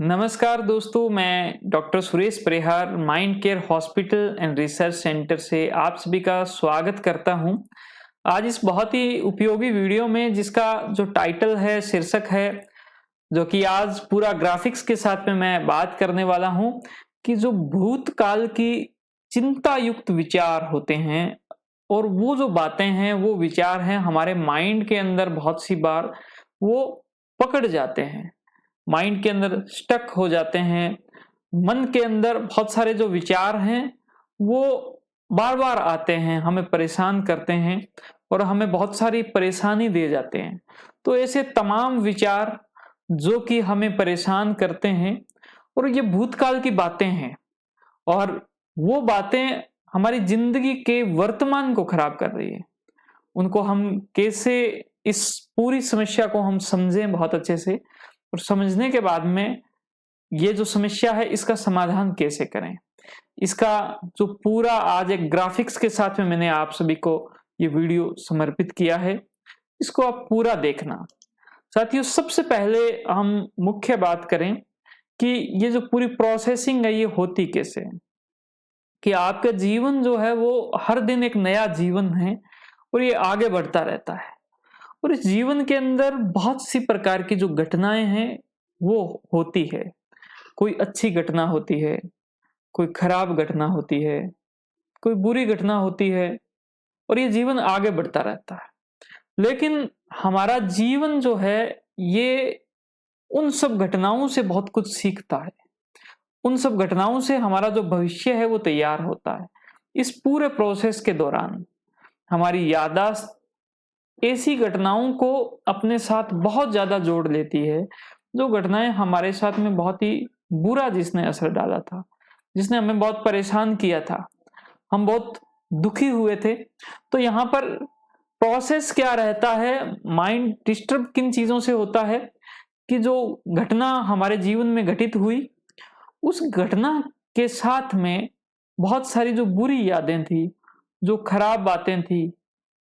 नमस्कार दोस्तों, मैं doctor Suresh Parihar mind care hospital and research centre से आप सभी का स्वागत करता हूं। आज इस बहुत ही उपयोगी वीडियो में जिसका जो टाइटल है, शीर्षक है, जो कि आज पूरा ग्राफिक्स के साथ में मैं बात करने वाला हूं कि जो भूतकाल की चिंता युक्त विचार होते हैं और वो जो बातें हैं, वो विचार हैं हमारे माइंड के अंदर बहुत सी बार वो पकड़ जाते हैं, माइंड के अंदर स्टक हो जाते हैं। मन के अंदर बहुत सारे जो विचार हैं वो बार बार आते हैं, हमें परेशान करते हैं और हमें बहुत सारी परेशानी दे जाते हैं। तो ऐसे तमाम विचार जो कि हमें परेशान करते हैं और ये भूतकाल की बातें हैं और वो बातें हमारी जिंदगी के वर्तमान को खराब कर रही है। उनको हम कैसे, इस पूरी समस्या को हम समझें बहुत अच्छे से और समझने के बाद में ये जो समस्या है इसका समाधान कैसे करें, इसका जो पूरा आज एक ग्राफिक्स के साथ में मैंने आप सभी को ये वीडियो समर्पित किया है, इसको आप पूरा देखना। साथियों, सबसे पहले हम मुख्य बात करें कि ये जो पूरी प्रोसेसिंग है ये होती कैसे है, कि आपका जीवन जो है वो हर दिन एक नया जीवन है और ये आगे बढ़ता रहता है और इस जीवन के अंदर बहुत सी प्रकार की जो घटनाएं हैं वो होती है। कोई अच्छी घटना होती है, कोई खराब घटना होती है, कोई बुरी घटना होती है और ये जीवन आगे बढ़ता रहता है। लेकिन हमारा जीवन जो है ये उन सब घटनाओं से बहुत कुछ सीखता है। उन सब घटनाओं से हमारा जो भविष्य है वो तैयार होता है। इस पूरे प्रोसेस के दौरान हमारी याददाश्त ऐसी घटनाओं को अपने साथ बहुत ज्यादा जोड़ लेती है, जो घटनाएं हमारे साथ में बहुत ही बुरा जिसने असर डाला था, जिसने हमें बहुत परेशान किया था, हम बहुत दुखी हुए थे। तो यहाँ पर प्रोसेस क्या रहता है, माइंड डिस्टर्ब किन चीजों से होता है कि जो घटना हमारे जीवन में घटित हुई उस घटना के साथ में बहुत सारी जो बुरी यादें थी, जो खराब बातें थी,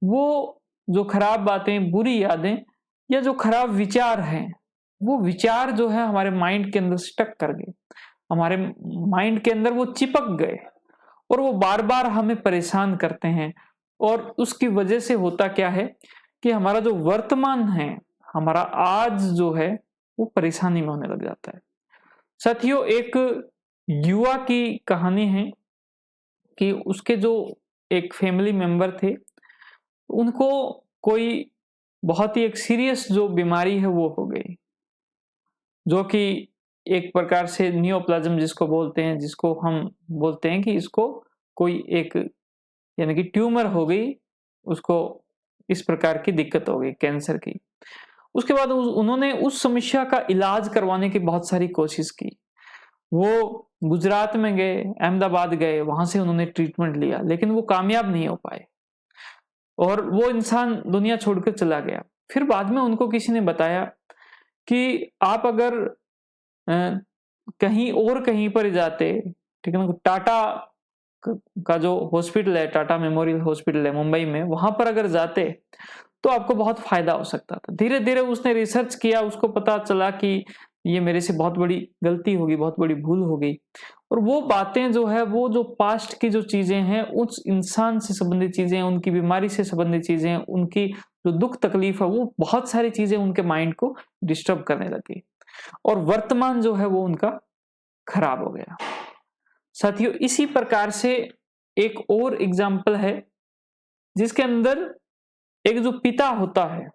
वो जो खराब बातें, बुरी यादें या जो खराब विचार हैं, वो विचार जो है हमारे माइंड के अंदर स्टक कर गए, हमारे माइंड के अंदर वो चिपक गए और वो बार बार हमें परेशान करते हैं। और उसकी वजह से होता क्या है कि हमारा जो वर्तमान है, हमारा आज जो है वो परेशानी में होने लग जाता है। साथियों, एक युवा की कहानी है कि उसके जो एक फैमिली मेंबर थे, उनको कोई बहुत ही एक सीरियस जो बीमारी है वो हो गई, जो कि एक प्रकार से नियोप्लाज्म जिसको बोलते हैं, जिसको हम बोलते हैं कि इसको कोई एक यानी कि ट्यूमर हो गई, उसको इस प्रकार की दिक्कत हो गई, कैंसर की। उसके बाद उन्होंने उस समस्या का इलाज करवाने की बहुत सारी कोशिश की। वो गुजरात में गए, अहमदाबाद गए, वहां से उन्होंने ट्रीटमेंट लिया, लेकिन वो कामयाब नहीं हो पाए और वो इंसान दुनिया छोड़कर चला गया। फिर बाद में उनको किसी ने बताया कि आप अगर कहीं और कहीं पर जाते, ठीक है ना, टाटा का जो हॉस्पिटल है, टाटा मेमोरियल हॉस्पिटल है मुंबई में, वहां पर अगर जाते तो आपको बहुत फायदा हो सकता था। धीरे धीरे उसने रिसर्च किया, उसको पता चला कि ये मेरे से बहुत बड़ी गलती होगी, बहुत बड़ी भूल हो गई। और वो बातें जो है, वो जो पास्ट की जो चीजें हैं, उस इंसान से संबंधित चीजें, उनकी बीमारी से संबंधित चीजें, उनकी जो दुख तकलीफ है, वो बहुत सारी चीजें उनके माइंड को डिस्टर्ब करने लगी और वर्तमान जो है वो उनका खराब हो गया। साथियों, इसी प्रकार से एक और एग्जाम्पल है जिसके अंदर एक जो पिता होता है,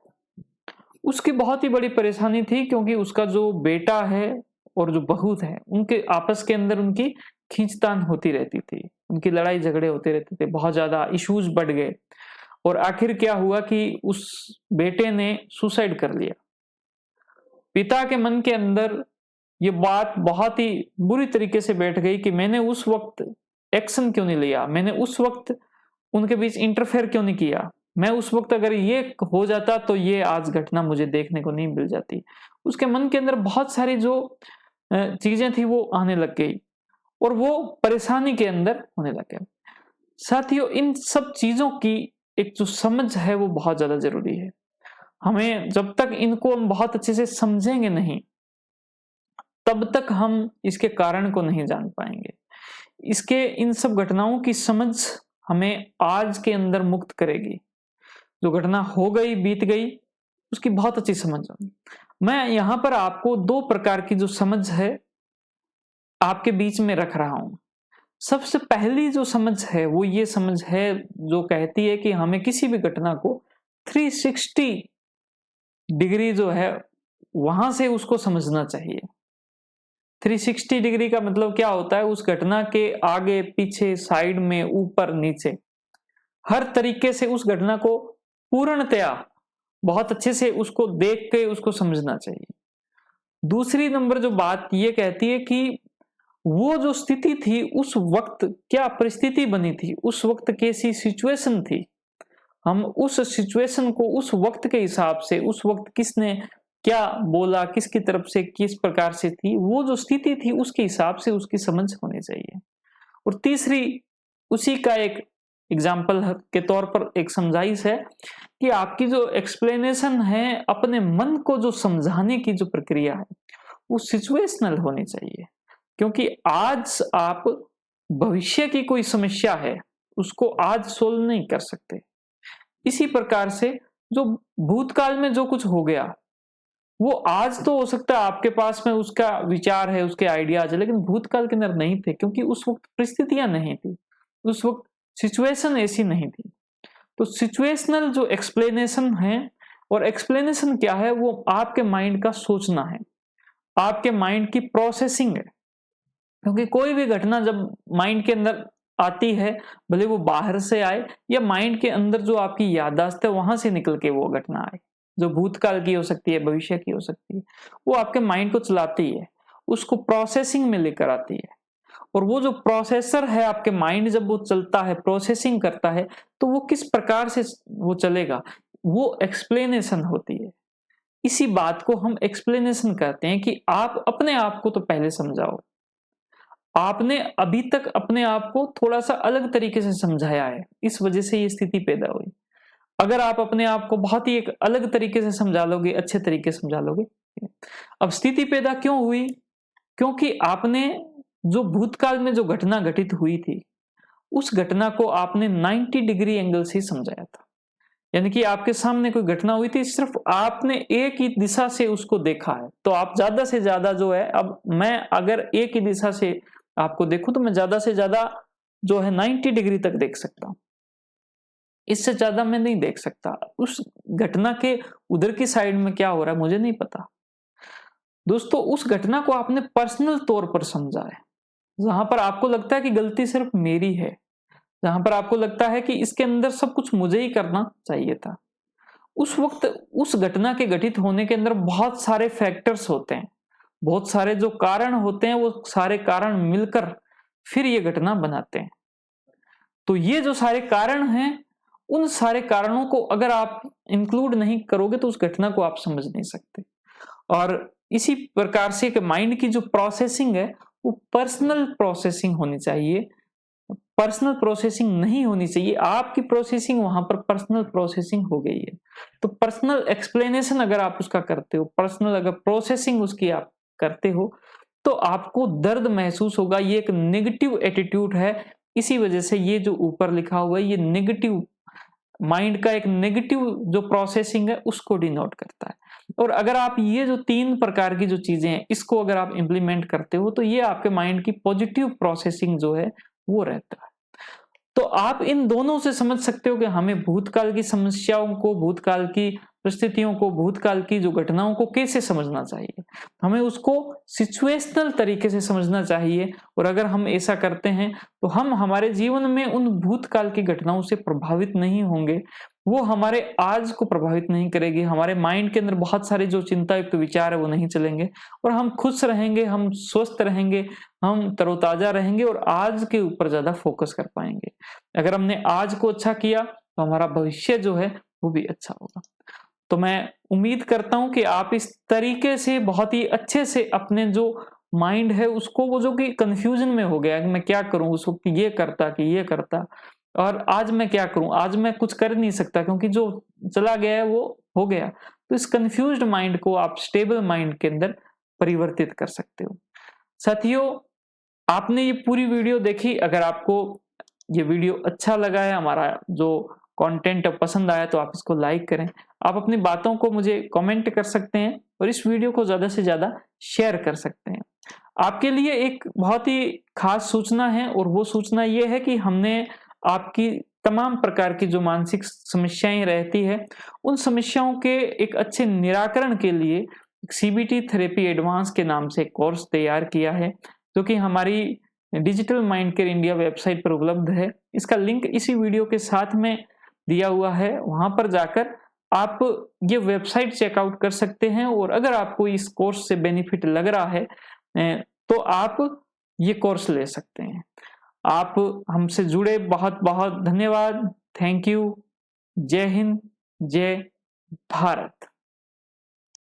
उसकी बहुत ही बड़ी परेशानी थी, क्योंकि उसका जो बेटा है और जो बहू है, उनके आपस के अंदर उनकी खींचतान होती रहती थी, उनकी लड़ाई झगड़े होते रहते थे, बहुत ज्यादा इश्यूज बढ़ गए और आखिर क्या हुआ कि उस बेटे ने सुसाइड कर लिया। पिता के मन के अंदर ये बात बहुत ही बुरी तरीके से बैठ गई कि मैंने उस वक्त एक्शन क्यों नहीं लिया, मैंने उस वक्त उनके बीच इंटरफेयर क्यों नहीं किया, मैं उस वक्त अगर ये हो जाता तो ये आज घटना मुझे देखने को नहीं मिल जाती। उसके मन के अंदर बहुत सारी जो चीजें थी वो आने लग गई और वो परेशानी के अंदर होने लग गया। साथियों, इन सब चीजों की एक जो समझ है वो बहुत ज्यादा जरूरी है। हमें जब तक इनको हम बहुत अच्छे से समझेंगे नहीं, तब तक हम इसके कारण को नहीं जान पाएंगे। इसके इन सब घटनाओं की समझ हमें आज के अंदर मुक्त करेगी। जो घटना हो गई, बीत गई, उसकी बहुत अच्छी समझ होगी। मैं यहां पर आपको दो प्रकार की जो समझ है आपके बीच में रख रहा हूं। सबसे पहली जो समझ है वो ये समझ है जो कहती है कि हमें किसी भी घटना को 360 डिग्री जो है वहां से उसको समझना चाहिए। 360 डिग्री का मतलब क्या होता है? उस घटना के आगे, पीछे, साइड में, ऊपर, नीचे, हर तरीके से उस घटना को पूर्णतया बहुत अच्छे से उसको देख के उसको समझना चाहिए। दूसरी नंबर जो बात ये कहती है कि वो जो स्थिति थी उस वक्त क्या परिस्थिति बनी थी, उस वक्त कैसी सिचुएशन थी, हम उस सिचुएशन को उस वक्त के हिसाब से, उस वक्त किसने क्या बोला, किसकी तरफ से किस प्रकार से थी, वो जो स्थिति थी उसके हिसाब से उसकी समझ होनी चाहिए। और तीसरी उसी का एक एग्जाम्पल के तौर पर एक समझाइश है कि आपकी जो एक्सप्लेनेशन है अपने मन को जो समझाने की जो प्रक्रिया है वो सिचुएशनल होनी चाहिए। क्योंकि आज आप भविष्य की कोई समस्या है उसको आज सोल्व नहीं कर सकते। इसी प्रकार से जो भूतकाल में जो कुछ हो गया वो आज तो हो सकता है आपके पास में उसका विचार है, उसके आइडियाज है, लेकिन भूतकाल के अंदर नहीं थे क्योंकि उस वक्त परिस्थितियां नहीं थी, उस वक्त सिचुएशन ऐसी नहीं थी। तो सिचुएशनल जो एक्सप्लेनेशन है, और एक्सप्लेनेशन क्या है, वो आपके माइंड का सोचना है, आपके माइंड की प्रोसेसिंग है। क्योंकि कोई भी घटना जब माइंड के अंदर आती है, भले वो बाहर से आए या माइंड के अंदर जो आपकी याददाश्त है वहां से निकल के वो घटना आए, जो भूतकाल की हो सकती है, भविष्य की हो सकती है, वो आपके माइंड को चलाती है, उसको प्रोसेसिंग में लेकर आती है। और वो जो प्रोसेसर है आपके माइंड, जब वो चलता है, प्रोसेसिंग करता है, तो वो किस प्रकार से वो चलेगा, वो एक्सप्लेनेशन होती है। इसी बात को हम एक्सप्लेनेशन कहते हैं कि आप अपने आप को तो पहले समझाओ। आपने अभी तक अपने आप को थोड़ा सा अलग तरीके से समझाया है, इस वजह से ये स्थिति पैदा हुई। अगर आप अपने आप को बहुत ही एक अलग तरीके से समझा लोगे, अच्छे तरीके से समझा लोगे। अब स्थिति पैदा क्यों हुई? क्योंकि आपने जो भूतकाल में जो घटना घटित हुई थी उस घटना को आपने 90 डिग्री एंगल से समझाया था। यानी कि आपके सामने कोई घटना हुई थी, सिर्फ आपने एक ही दिशा से उसको देखा है। तो आप ज्यादा से ज्यादा जो है, अब मैं अगर एक ही दिशा से आपको देखूं तो मैं ज्यादा से ज्यादा जो है 90 डिग्री तक देख सकता हूं, इससे ज्यादा मैं नहीं देख सकता। उस घटना के उधर की साइड में क्या हो रहा है मुझे नहीं पता। दोस्तों, उस घटना को आपने पर्सनल तौर पर समझा है, जहां पर आपको लगता है कि गलती सिर्फ मेरी है, जहां पर आपको लगता है कि इसके अंदर सब कुछ मुझे ही करना चाहिए था। उस वक्त उस घटना के घटित होने के अंदर बहुत सारे फैक्टर्स होते हैं, बहुत सारे जो कारण होते हैं, वो सारे कारण मिलकर फिर ये घटना बनाते हैं। तो ये जो सारे कारण हैं, उन सारे कारणों को अगर आप इंक्लूड नहीं करोगे तो उस घटना को आप समझ नहीं सकते। और इसी प्रकार से माइंड की जो प्रोसेसिंग है वो पर्सनल प्रोसेसिंग होनी चाहिए, पर्सनल प्रोसेसिंग नहीं होनी चाहिए। आपकी प्रोसेसिंग वहां पर पर्सनल प्रोसेसिंग हो गई है। तो पर्सनल एक्सप्लेनेशन अगर आप उसका करते हो, पर्सनल अगर प्रोसेसिंग उसकी आप करते हो, तो आपको दर्द महसूस होगा। ये एक नेगेटिव एटीट्यूड है, इसी वजह से ये जो ऊपर लिखा हुआ है ये नेगेटिव माइंड का एक नेगेटिव जो प्रोसेसिंग है उसको डिनोट करता है। और अगर आप ये जो 3 प्रकार की जो चीजें हैं इसको अगर आप इंप्लीमेंट करते हो तो ये आपके माइंड की पॉजिटिव प्रोसेसिंग जो है वो रहता है। तो आप इन दोनों से समझ सकते हो कि हमें भूतकाल की समस्याओं को, भूतकाल की परिस्थितियों को, भूतकाल की जो घटनाओं को कैसे समझना चाहिए। हमें उसको सिचुएशनल तरीके से समझना चाहिए। और अगर हम ऐसा करते हैं तो हम हमारे जीवन में उन भूतकाल की घटनाओं से प्रभावित नहीं होंगे, वो हमारे आज को प्रभावित नहीं करेगी। हमारे माइंड के अंदर बहुत सारे जो चिंता युक्त विचार है वो नहीं चलेंगे, और हम खुश रहेंगे, हम स्वस्थ रहेंगे, हम तरोताजा रहेंगे और आज के ऊपर ज्यादा फोकस कर पाएंगे। अगर हमने आज को अच्छा किया तो हमारा भविष्य जो है वो भी अच्छा होगा। तो मैं उम्मीद करता हूं कि आप इस तरीके से बहुत ही अच्छे से अपने जो माइंड है उसको, वो जो कि कंफ्यूजन में हो गया कि मैं क्या करूं, उस वक्त ये करता कि ये करता, और आज मैं क्या करूं, आज मैं कुछ कर नहीं सकता क्योंकि जो चला गया है वो हो गया। तो इस कंफ्यूज्ड माइंड को आप स्टेबल माइंड के अंदर परिवर्तित कर सकते हो। साथियों, आपने ये पूरी वीडियो देखी। अगर आपको ये वीडियो अच्छा लगा है, हमारा जो कंटेंट पसंद आया, तो आप इसको लाइक करें। आप अपनी बातों को मुझे कमेंट कर सकते हैं और इस वीडियो को ज़्यादा से ज़्यादा शेयर कर सकते हैं। आपके लिए एक बहुत ही खास सूचना है, और वो सूचना ये है कि हमने आपकी तमाम प्रकार की जो मानसिक समस्याएं रहती है, उन समस्याओं के एक अच्छे निराकरण के लिए सीबीटी थेरेपी एडवांस के नाम से कोर्स तैयार किया है, जो कि हमारी digital mind care India website पर उपलब्ध है। इसका लिंक इसी वीडियो के साथ में दिया हुआ है, वहां पर जाकर आप ये वेबसाइट चेकआउट कर सकते हैं। और अगर आपको इस कोर्स से बेनिफिट लग रहा है तो आप ये कोर्स ले सकते हैं। आप हमसे जुड़े, बहुत बहुत धन्यवाद। Thank you. जय हिंद, जय भारत।